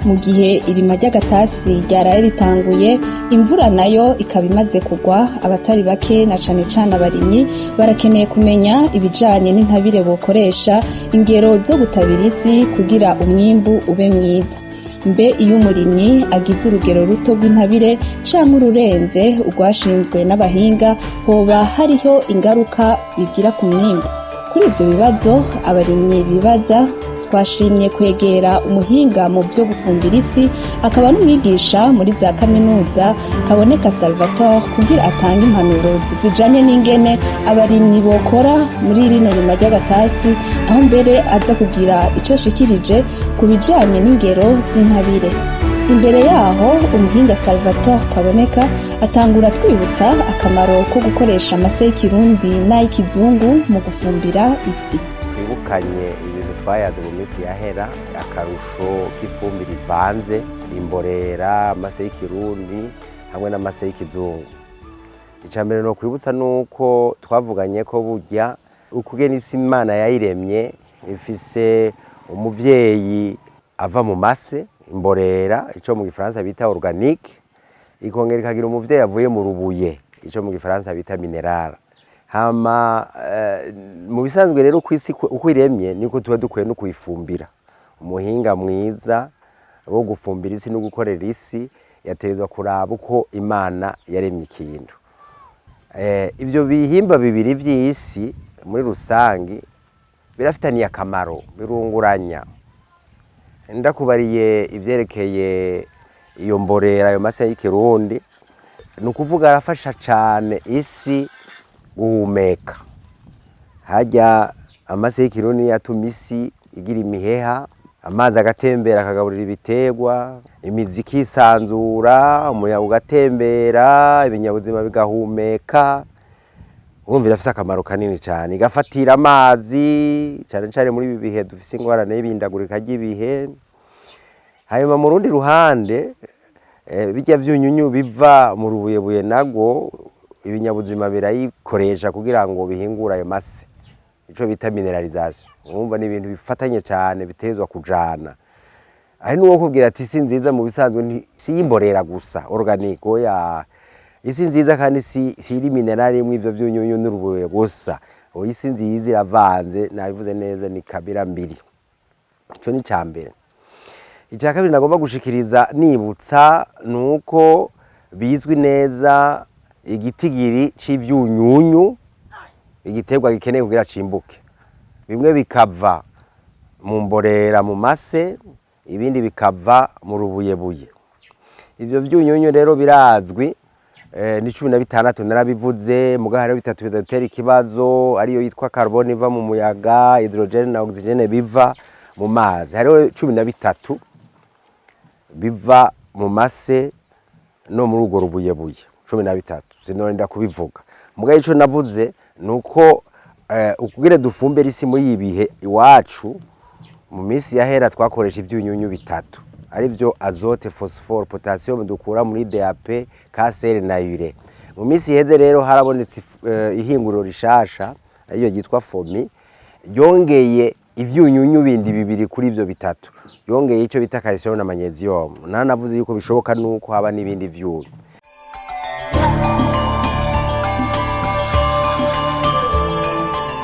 mu gihe irima ry'agatasi ryaraye ritanguye imvura nayo ikaba imaze kugwa. Abatari bake na cane cane abarimyi barakeneye kumenya ibijanye n'intabire bokoresha, ingero zo gutabira isi kugira umwimbu ube mwiza. Mbe iyo umurimyi agize urugero ruto rw'intabire canke ururenze urwashinzwe n'abahinga, hoba hariho ingaruka bigira ku mwimbu? Kuri ivyo bibazo abarimyi bibaza, twashimye kwegera umuhinga mu byo gufumbira isi akaba n'umwigisha muri za kaminuza Kaboneka Salvatore kugira atange impanuro zijanye n'ingene abarimyi bokora muri rino rima ry'agatasi, aho mbere aza kugira ico ashikirije ku bijanye n'ingero z'intabire. Imbere yaho umuhinga Salvatore Kaboneka atangura twibutsa akamaro ko gukoresha amase y'ikirundi n'ay'ikizungu mu gufumbira isi. Twibukanye ibintu twayaze mu minsi yahera, akarusho k'ifumbire ivanze, imborera, amase y'ikirundi hamwe n'amase y'ikizungu. Icambere no kwibutsa nuko twavuganye ko burya ukugena isi Imana yayiremye ifise umuvyeyi ava mu mase, imborera ico mu Gifaransa bita organique, ikongera ikagira umuvyeyi avuye mu rubuye ico mu Gifaransa bita mineral. Hama mu bisanzwe rero kwisi uko iremye niko tuba dukwiye no kuyifumbira. Umuhinga mwiza wo gufumbira isi no gukorera isi yaterezwa kuraba uko Imana yaremye ikintu. Ivyo bihimba bibiri vy'isi muri rusangi birafitaniye akamaro, birunguranya. Ndakubariye ivyerekeye iyo mborera, ayo mase y'ikirundi, nukuvuga arafasha cane isi guhumeka. Harya amase y'ikirundi yatuma isi igira imiheha, amazi agatembera akagaburira ibiterwa, imizi ikisanzura, umuyaga ugatembera, ibinyabuzima bigahumeka. Urumva irafise akamaro kanini cane, igafatira amazi cane cane muri ibi bihe dufise ingorane y'ibindagurika ry'ibihe. Hanyuma mu rundi ruhande bijya vyunyunyu biva mu rubuyebuye nago ibinyabuzima birayikoresha kugira ngo bihingura ayo mase, ico bita mineralisation. Urumva ni ibintu bifatanye cyane bitezwa kujana. Ari nuwo kubwira ati isi nziza mu bisanzwe si y'imborera gusa organique, oya isi nziza kandi si iri minerali mu ivyo vyunyunyu n'urubuye gusa. Isi nziza iravanze, nabivuze neza, ni kabira mbiri. Ico ni cambere. Icya kabiri nagomba gushikiriza nibutsa nuko bizwi neza igitigiri c'ivyunyunyu igiterwa gikeneye kugira cimbuke. Bimwe bikava mu mborera mu mase, ibindi bikava mu rubuyebuye. Ivyo vyunyunyu rero birazwi, ni 16 narabivuze, muga hariho 3 bidatera ikibazo, ariyo yitwa carbone iva mu muyaga, hydrogene na oxygene biva mu mazi. Hariho 13 biva mu mase no muri urwo rubuyebuye, 13 sinorinda kubivuga. Muga ico navuze nuko ukugire dufumbira isi muri ibihe iwacu mu minsi yahera twakoresha ivyunyunyu bitatu, ari byo azote, phosphore, potassium dukura muri DAP, KCl na ure. Mu minsi iheze rero harabonetse ihinguriro rishasha ariyo yitwa FOMI, yongeye ivyunyunyu bindi bibiri kuri ivyo bitatu, yongeye ico bita calcium na magnesium. Navuze yuko bishoboka nuko haba n'ibindi vyunyu.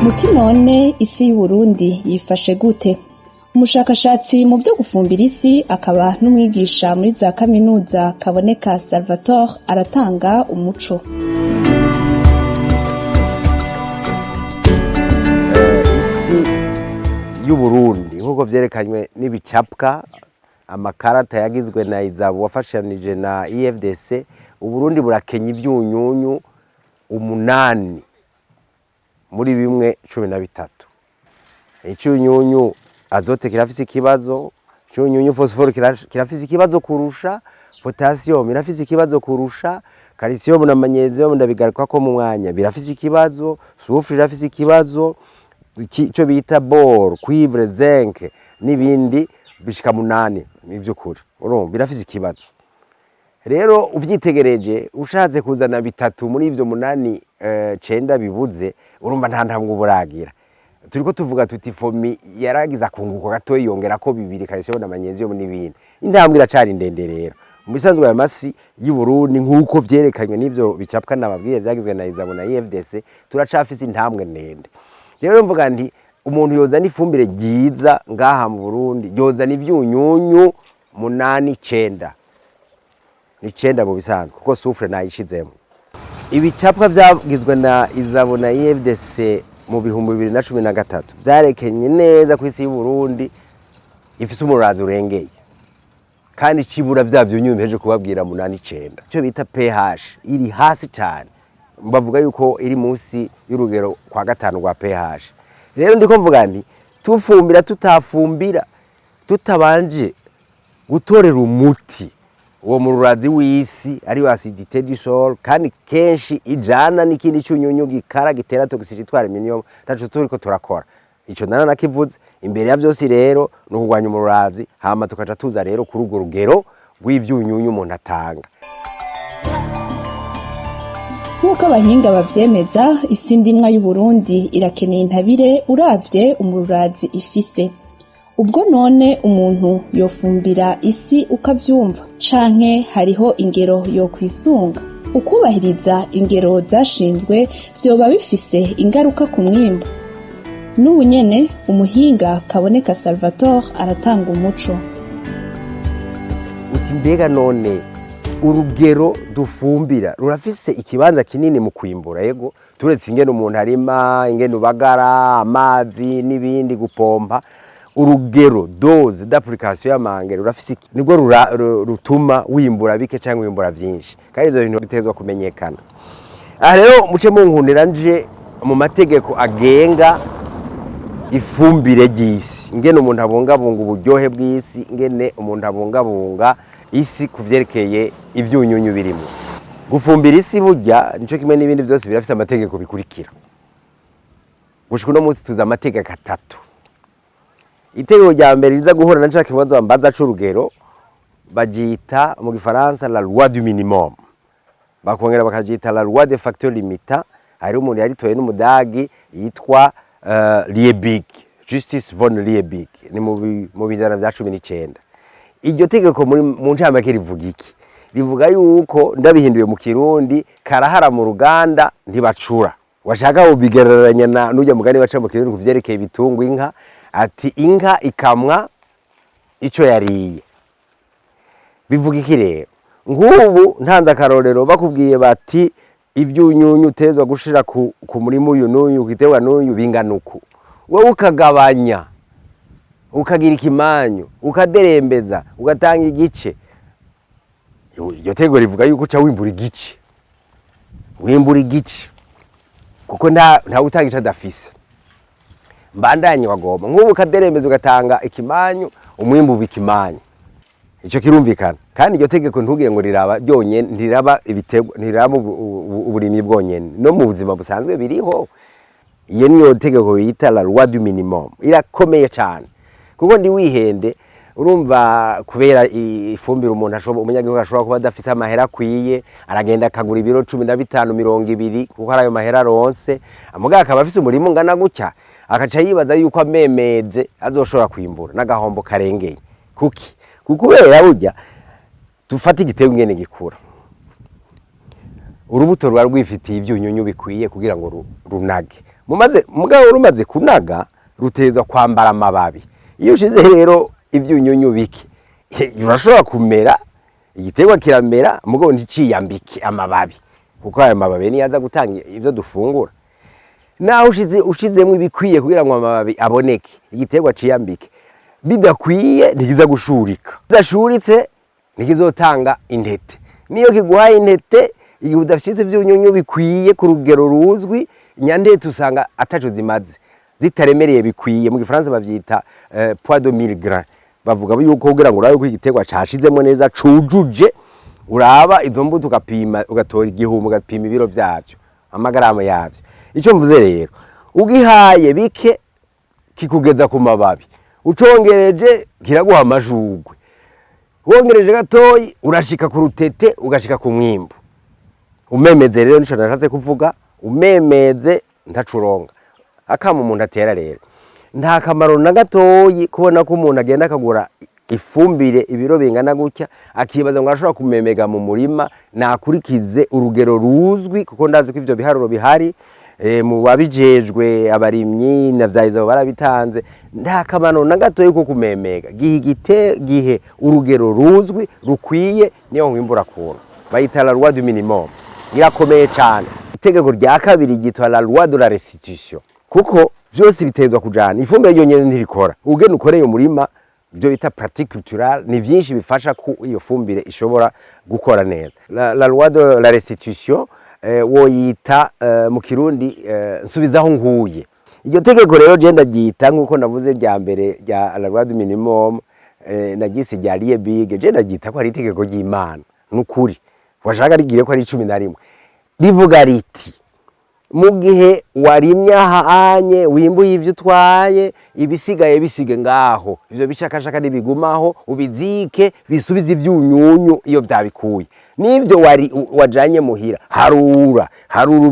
Muti none isi y'u Burundi yifashe gute? Umushakashatsi mu byo gufumbira isi akaba n'umwigisha muri za kaminuza Kaboneka Salvatore aratanga umuco. Isi y'u Burundi nkuko vyerekanywe n'ibicapwa, amakarata yagizwe na Izabu wafashanije na IFDC, u Burundi burakenya ivyunyunyu 8 muri bimwe 13. Icyunyunyu azote kirafise ikibazo, icyunyunyu phosphore kirafise ikibazo kurusha, potassium irafise ikibazo kurusha, calcium na magnesium ndabigaruka ko mu mwanya birafise ikibazo, sulfure irafise ikibazo, ico bita bore, cuivre, zinc n'ibindi bishika 8 nivyo kuri. Urumva birafise ikibazo. Rero uvyitegereje ushatse kuzana bitatu muri ivyo 8 9 bibuze, urumva nta ntambwe uburagira. turiko tuvuga tuti fomi yaragiza kunguko gato yongera ko 2 calcium na magnesium n'ibindi. Intambwe iracari ndende rero. Mu bisanzwe aya masi y'u Burundi nkuko vyerekanywe n'ivyo bicapwa nababwiye vyagizwe na Izabona IFDC turacafise intambwe ndende. Rero mvuga nti umuntu yoza n'ifumbire ryiza ngaha mu Burundi yoza n'ivyunyunyu 8-9 ni 9 mu bisanzwe kuko soufre nayishizemo. Ibicapwa vyagizwe na Izabona IFDC mu bihumbi 2013 vyarekenye neza ku isi y'u Burundi ifise umurazi urengeye kandi cibura vyavyo nyuma heje kubabwira 8-9 cyo bita pH iri hasi cyane mbavuga yuko iri munsi y'urugero kwa 5 rwa pH. Rero ndiko mvuga nti tufumbira tutafumbira tutabanje gutorera umuti uwo mururazi w'isi ari wa acidité du sol kandi kenshi ijana n'ikindi cyunyunyu gikara gitera toxicité aluminium taco turiko turakora ico nana nakivuze imbere ya byose rero no kugwanya umururazi hama tukaca tuza rero kuri urwo rugero rw'ivyunyunyu umuntu atanga. Nkuko abahinga bavyemeza isi ndimwa y'u Burundi irakeneye intabire uravye umururazi ifise. Ubwo none umuntu yofumbira isi ukavyumva canke hariho ingero yo kwisunga ukubahiriza ingero zashinzwe vyoba bifise ingaruka ku mwimbo. N'ubu nyene umuhinga Kaboneka Salvatore aratanga umuco. Uti mbega none urugero dufumbira rurafise ikibanza kinini mu kwimbura yego turetse ingene umuntu arima ingene ubagara amazi n'ibindi gupompa urugero dose d'application y'amangere rurafise nibwo rutuma wimbura bike cyangwa wimbura byinshi kandi ivyo bintu bitezwa kumenyekana. Aha rero muce mu nkundira nje mu mategeko agenga ifumbire ry'isi ingene umuntu abungabunga uburyohe bw'isi ingene umuntu abungabunga isi kuvyerekeye ivyunyunyu birimo. Gufumbira isi burya nico kimwe n'ibindi byose birafise amategeko bikurikira. Gushika no munsi tuza amategeko 3. Itegeko rya mbere riza guhura na nshaka kibazo bambaza c'urugero bagita mu gifaransa la loi du minimum bakongera bakagita la loi des facteurs limitants. Hari umuntu yaritoye n'umudagi yitwa Liebig, Justice von Liebig ni mu bijana bya 19. Iryo tegeko mu ncamake rivuga iki? Rivuga yuko ndabihinduye mu Kirundi karahara mu ruganda ntibacura. Washaka ubigereranya na nujya mugani baca mu Kirundi kuvyerekeye ibitungwa inka ati inka ikamwa ico yariye. Bivuga iki rero? Ngubu ntanza karorero bakubwiye bati ivyunyunyu tezwa gushira ku murimo uyu n'uyu ukitewa n'uyu binganuku. Wowe ukagabanya ukagira ikimanyu ukaderembeza ugatanga igice. Iyo tego rivuga yuko ca wimbura igice. Wimbura igice. Kuko nta utagisha dafise. Mbandanye wagomba nk'ubu ukaderembeza ugatanga ikimanyu umwimbu bikimanyu. Ico kirumvikana kandi iryo tegeko ntugire ngo riraba ryonyene ntiraba ibitego ntiraba uburimyi bwonyene no mu buzima busanzwe biriho. Iyo niyo tegeko yita la loi du minimum irakomeye cyane kuko ndi wihende urumva kubera ifumbira umuntu ashobora umunyagihugu ashobora kuba adafise amahera akwiye aragenda akagura ibiro 15 20 kuko arayo mahera ronse amuga akaba afise umurimo ngana gutya akaca yibaza yuko amemeze azoshobora kwimbura n'agahombo karengeye kuki kubera burya tufata igitego ngene gikura urubuto rwa rwifitiye ivyunyunyu bikwiye kugira ngo runage mugabo rumaze kunaga rutezwa kwambara amababi. Iyo ushize rero ivyunyunyu bike urashobora kumera igitego kiramera mugabo nticiyambike amababi kuko ayo mababi ni yaza gutanga ivyo dufungura. Naho ushizemo ibikwiye kugira ngo amababi aboneke igitego ciyambike bidakwiye ntikiza gushurika. Bidashuritse ntikizotanga intete. Niyo kiguhaye intete igihe udafite ivyunyunyu bikwiye ku rugero ruzwi inyandete usanga ataco zimaze zitaremereye bikwiye. Mu gifaransa bavyita poids de 1000 grammes. Bavuga yuko kugira ngo urabe ko igitego cashizemo neza cujuje uraba izo mbuto ukapima ugatora igihumbi ugapima ibiro vyavyo amagarama yavyo. Ico mvuze rero ugihaye bike kikugeza ku mababi ucongereje kiraguha amashugwe wongereje gatoyi urashika ku rutete ugashika ku mwimbu. Umemeze rero nico nashatse kuvuga umemeze ntacuronga akama umuntu atera rero nta kamaro na gatoyi kubona ko umuntu agenda akagura ifumbire ibiro bingana gutya akibaza ngo arashobora kumemega mu murima nakurikize urugero ruzwi kuko ndazi ko ivyo biharuro bihari mu babijejwe abarimyi navyayiza barabitanze nta kamaro na gatoyi ko kumemega gihe urugero ruzwi rukwiye niyo nkwimbura kuntu bayita la loi du minimum irakomeye cyane itegeko rya kabiri ryitwa la loi de la restitution kuko vyose bitezwa kujana ifumbire yonyene ntirikora ugene ukoreye umurima byo bita pratique culturelle ni byinshi bifasha ku iyo fumbire ishobora gukora neza la loi de la restitution woyita mu kirundi nsubizaho nguye iryo tegeko rero je ndagyita nkuko navuze rya mbere rya la loi du minimum nagise rya Liebig je ndagyita ko ari itegeko ry'Imana nukuri washaka rigire ko ari 11 rivuga riti mu gihe warimye ahanye wimbuye ivyo utwaye ibisigaye bisige ngaho ivyo bicakashaka nibigumaho ubizike bisubize ivyunyunyu iyo byabikuye nivyo wajanye muhira harura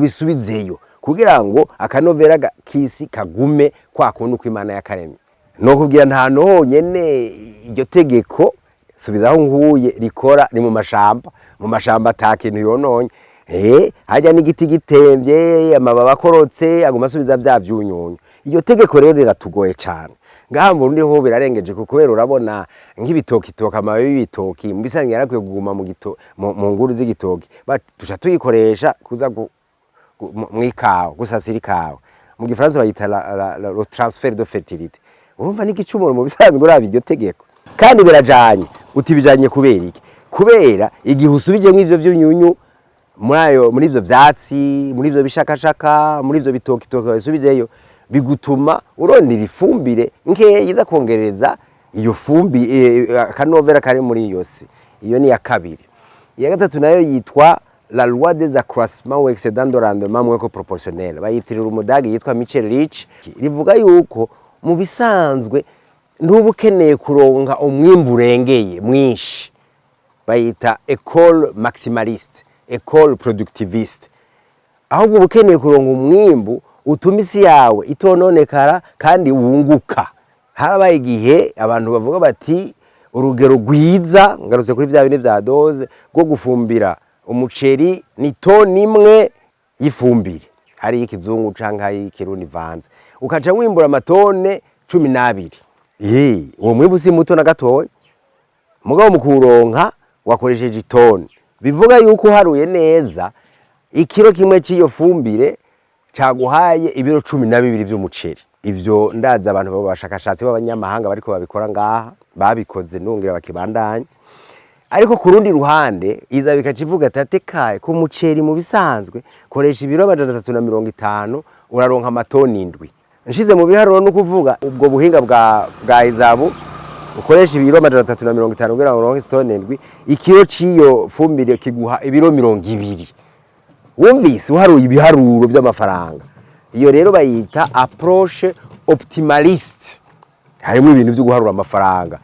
bisubizeyo kugira ngo akanovera kisi kagume kwa kuntu kw'Imana yakaremye no kubwira nta honyene iryo tegeko subizaho nguye rikora ni mu mashamba atakintu yononye hajya n'igiti gitemvye amababa akorotse aguma asubiza bya vyunyunyu iyo tegeko rero riratugoye cyane ngaha mu Burundi ho birarengeje kubera urabona nk'ibitoki amababi y'ibitoki mu bisanzwe yarakwiye kuguma mu nguru z'igitoki tusha tuyikoresha kuza mwikawa gusasira ikawa mu gifaransa bayita le transfert de fertilité urumva n'igicumuro mu bisanzwe urabi iryo tegeko kandi birajanye utibijanye kubera iki kubera igihe usubije nk'ivyo vyunyunyu muri ivyo vyatsi muri ivyo bishakashaka muri ivyo bitoki bisubijeyo bigutuma urondera ifumbire nkeya iza kongereza iyo akanovera kari muri iyo si iyo ni ya kabiri iya gatatu nayo yitwa la loi des accroissements ou excédents de rendement moins que proportionnel bayitirira umudagi yitwa Michel Rich rivuga yuko mu bisanzwe ntuba ukeneye kuronka umwimbu urengeye mwinshi bayita école maximaliste école productiviste ahubwo ukeneye kuronka umwimbu utuma isi yawe itononekara kandi wunguka harabaye igihe abantu bavuga bati urugero rwiza ngarutse kuri bya bine bya doze rwo gufumbira umuceri ni toni imwe y'ifumbire ari ikizungu canka y'ikirundi vanze ukaca wimbura amatone 12 uwo mwimbu si muto na gatoya mugabo mu kuronka wakoresheje itoni bivuga yuko haruye neza ikiro kimwe cy'iyo fumbire caguhaye ibiro 12 by'umuceri ivyo ndaza abantu babashakashatsi b'abanyamahanga bariko babikora ngaha babikoze nungira bakibandanya ariko ku rundi ruhande iza bikacivuga tatekaye ku muceri mu bisanzwe koresha ibiro 350 uraronka amatoni 7 nshize mu biharuro no kuvuga ubwo buhinga bwa izabu ukoresha ibiro 350 kugira ngo uronke toni 7 ikiro ciyo fumbire kiguha ibiro 200 wumvise uharuye ibiharuro by'amafaranga iyo rero bayita approche optimaliste harimo ibintu byo guharura amafaranga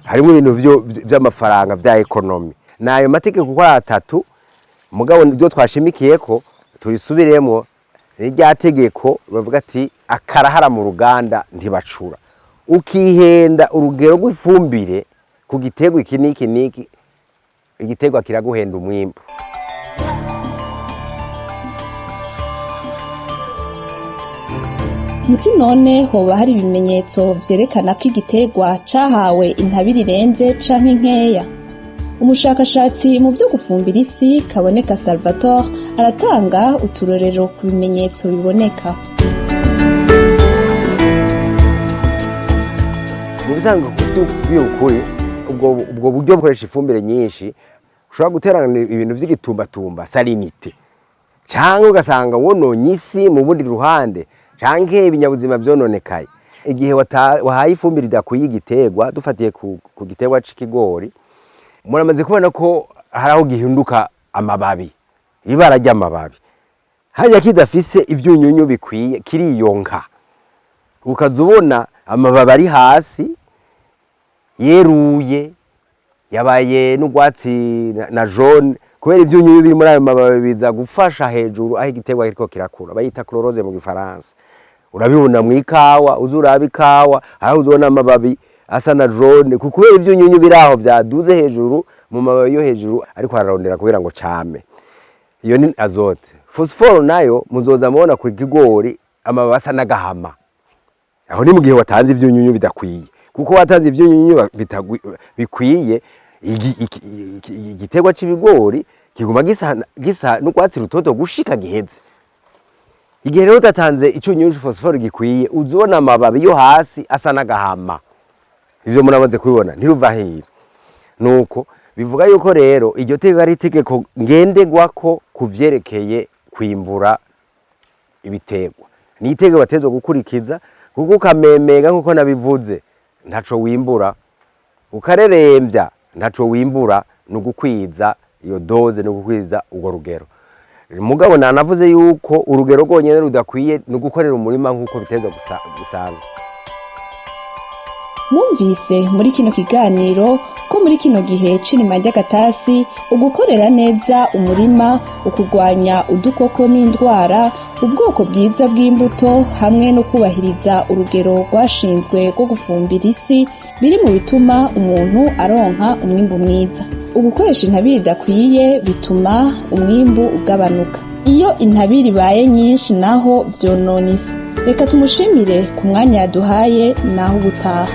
harimo ibintu by'amafaranga bya economy nayo mategeko kwa atatu mugabo nibyo twashimikiye ko turisubiremo rya tegeko bavuga ati akarahara mu ruganda ntibacura ukihenda urugero rw'ifumbire ku gitego iki niki igitego kiraguhenda umwimbu muti none hoba hari ibimenyetso vyerekana ko igitegwa cahawe intabire irenze canke nkeya umushakashatsi mu byo gufumbira isi Kaboneka Salvatore aratanga uturorero ku bimenyetso biboneka mu bisanzwe by'ukuri ubwo buryo bukoresha ifumbire nyinshi ushobora guterana ibintu vy'igitumbatumba salinite cyangwa ugasanga wononye isi mu bundi ruhande canke ibinyabuzima vyononekaye igihe wahaye ifumbire idakwiye igitegwa dufatiye ku gitegwa c'ikigori muramaze kubona ko haraho gihinduka amababi ibara ry'amababi hajya kidafise ivyunyunyu bikwiye kiriyonka ukazubona amababi ari hasi yeruye yabaye n'ugwatsi na jaune kubera ivyunyunyu biri muri ayo mababi biza gufasha hejuru aho igitegwa kiriko kirakura bayita chlorose mu gifaransa urabibona mu ikawa, uzuraba ikawa aho uzona amababi asa na jaune kubera ivyunyunyu biraho vyaduze hejuru mu mababi yo hejuru ariko ararondera kubera ngo came. Iyo ni azote. Phosphore nayo muzoza mubona ku kigori amababi asa n'agahama. Aho ni mu gihe watanze ivyunyunyu bidakwiye. Kuko watanze ivyunyunyu bikwiye igiterwa c'ibigori kiguma gisa n'urwatsi rutoto gushika giheze. Igihe rero utatanze icyunyunyu phosphore gikwiye uzona amababi yo hasi asa n'agahama. Ivyo murabaze kubibona ntiruva hira. Nuko bivuga yuko rero iryo tegeko ari itegeko ngendegwako kuvyerekeye kwimbura ibiterwa. Ni itegeko batezwe gukurikiza kuko ukamemega nkuko nabivuze ntaco wimbura, ukareremvya ntaco wimbura, nugukwiza iyo doze nugukwiza ugo rugero. Mugabo nanavuze yuko urugero rwonyene rudakwiye nugukorera umurima nkuko bitezwe gusanzwe. Mwumvise muri kino kiganiro ko muri kino gihe c'irima ry'agatasi ugukorera neza umurima, ukugwanya udukoko n'indwara, ubwoko bwiza bw'imbuto hamwe no kubahiriza urugero rwashinzwe rwo gufumbira isi biri mu bituma umuntu aronka umwimbu mwiza. Ugukoresha intabire idakwiye bituma umwimbu ugabanuka. Iyo intabire ibaye nyinshi naho vyonona isi. Reka tumushimire ku mwanya yaduhaye naho ubutaha.